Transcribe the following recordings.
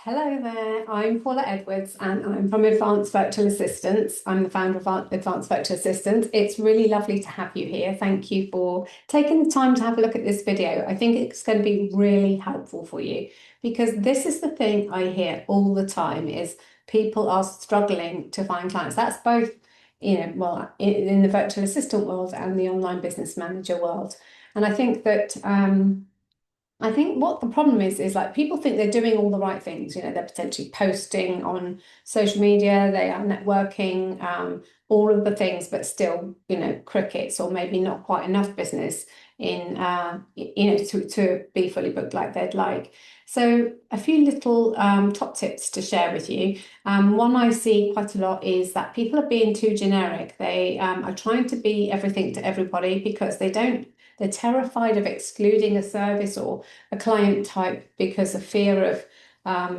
Hello there, I'm Paula Edwards and I'm from Advanced Virtual Assistants. I'm the founder of Advanced Virtual Assistants. It's really lovely to have you here. Thank you for taking the time to have a look at this video. I think it's going to be really helpful for you because this is the thing I hear all the time is people are struggling to find clients. That's both, in the virtual assistant world and the online business manager world. And I think what the problem is like people think they're doing all the right things. They're potentially posting on social media, they are networking, all of the things, but still, crickets or maybe not quite enough business in, to be fully booked like they'd like. So a few little top tips to share with you. One I see quite a lot is that people are being too generic. They are trying to be everything to everybody because they're terrified of excluding a service or a client type because of fear of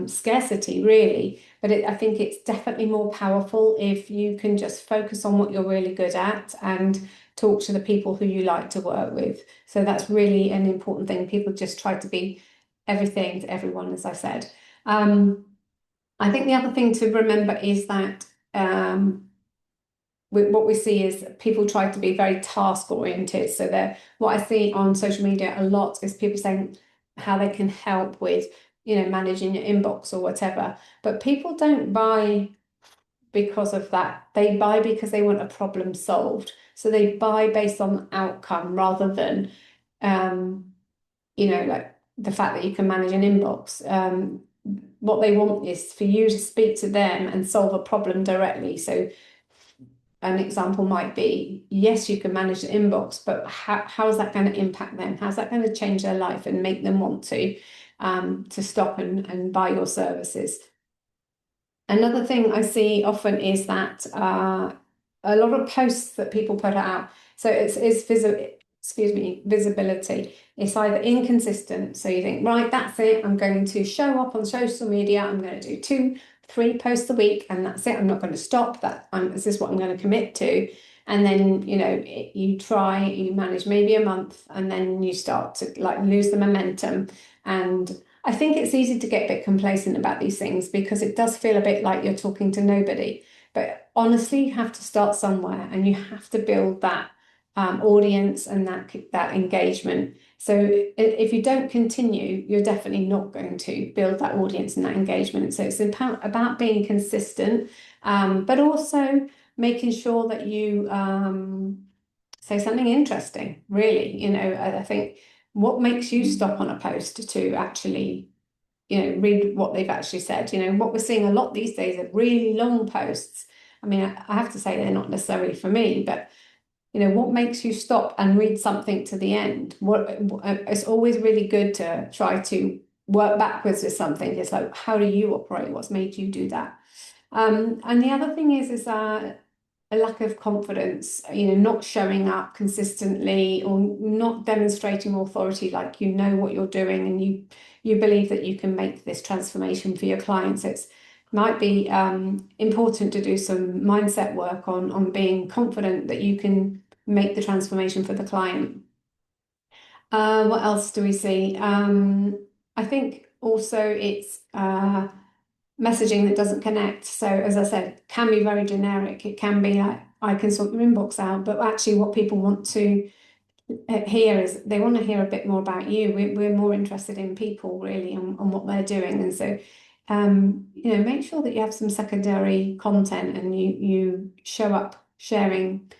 scarcity, really. But I think it's definitely more powerful if you can just focus on what you're really good at and talk to the people who you like to work with. So that's really an important thing. People just try to be everything to everyone, as I said. I think the other thing to remember is that what we see is people try to be very task oriented. So what I see on social media a lot is people saying how they can help with, managing your inbox or whatever. But people don't buy because of that. They buy because they want a problem solved. So they buy based on outcome rather than, like the fact that you can manage an inbox. What they want is for you to speak to them and solve a problem directly. So an example might be, yes, you can manage the inbox, but how is that going to impact them? How's that going to change their life and make them want to stop and buy your services? Another thing I see often is that a lot of posts that people put out, so visibility. It's either inconsistent, so you think, right, that's it, I'm going to show up on social media, I'm going to do 2-3 posts a week, and that's it, I'm not going to stop that. This is what I'm going to commit to. And then, you manage maybe a month, and then you start to like lose the momentum. And I think it's easy to get a bit complacent about these things because it does feel a bit like you're talking to nobody. But honestly, you have to start somewhere and you have to build that audience and that engagement. So if you don't continue, you're definitely not going to build that audience and that engagement. So it's about being consistent, but also making sure that you say something interesting, really. I think what makes you stop on a post to actually, read what they've actually said. What we're seeing a lot these days are really long posts. I mean, I have to say they're not necessarily for me, but what makes you stop and read something to the end? It's always really good to try to work backwards with something. It's like, how do you operate? What's made you do that? And the other thing is a lack of confidence, not showing up consistently or not demonstrating authority, like you know what you're doing and you believe that you can make this transformation for your clients. It might be important to do some mindset work on being confident that you can make the transformation for the client. What else do we see? I think also it's messaging that doesn't connect. So as I said, it can be very generic. It can be like, I can sort your inbox out, but actually what people want to hear is they want to hear a bit more about you. We're more interested in people really and what they're doing. And so, make sure that you have some secondary content and you show up sharing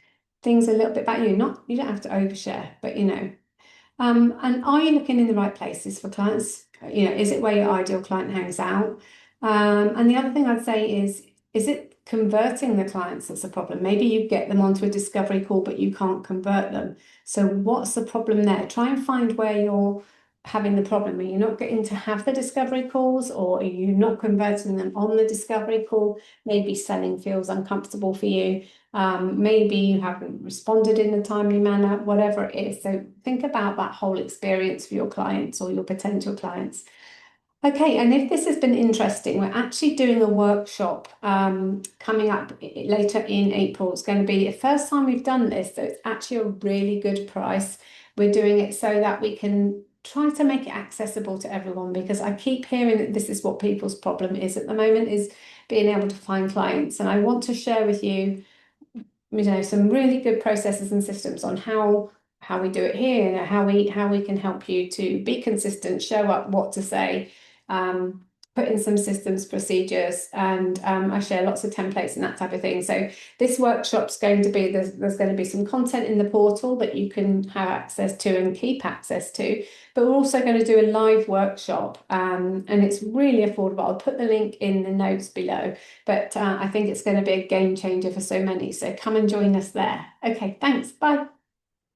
things a little bit about you. You don't have to overshare, but and are you looking in the right places for clients? Is it where your ideal client hangs out? And the other thing I'd say is it converting the clients that's a problem? Maybe you get them onto a discovery call, but you can't convert them. So what's the problem there? Try and find where you're having the problem. Are you not getting to have the discovery calls, or are you not converting them on the discovery call? Maybe selling feels uncomfortable for you. Maybe you haven't responded in a timely manner, whatever it is. So think about that whole experience for your clients or your potential clients. Okay, and if this has been interesting, we're actually doing a workshop coming up later in April. It's going to be the first time we've done this, so it's actually a really good price. We're doing it so that we can try to make it accessible to everyone, because I keep hearing that this is what people's problem is at the moment, is being able to find clients. And I want to share with you, some really good processes and systems on how we do it here, and how we can help you to be consistent, show up, what to say, put in some systems, procedures, and I share lots of templates and that type of thing. So this workshop's going to be, there's going to be some content in the portal that you can have access to and keep access to, but we're also going to do a live workshop, and it's really affordable. I'll put the link in the notes below, but I think it's going to be a game changer for so many. So come and join us there. Okay, thanks. Bye.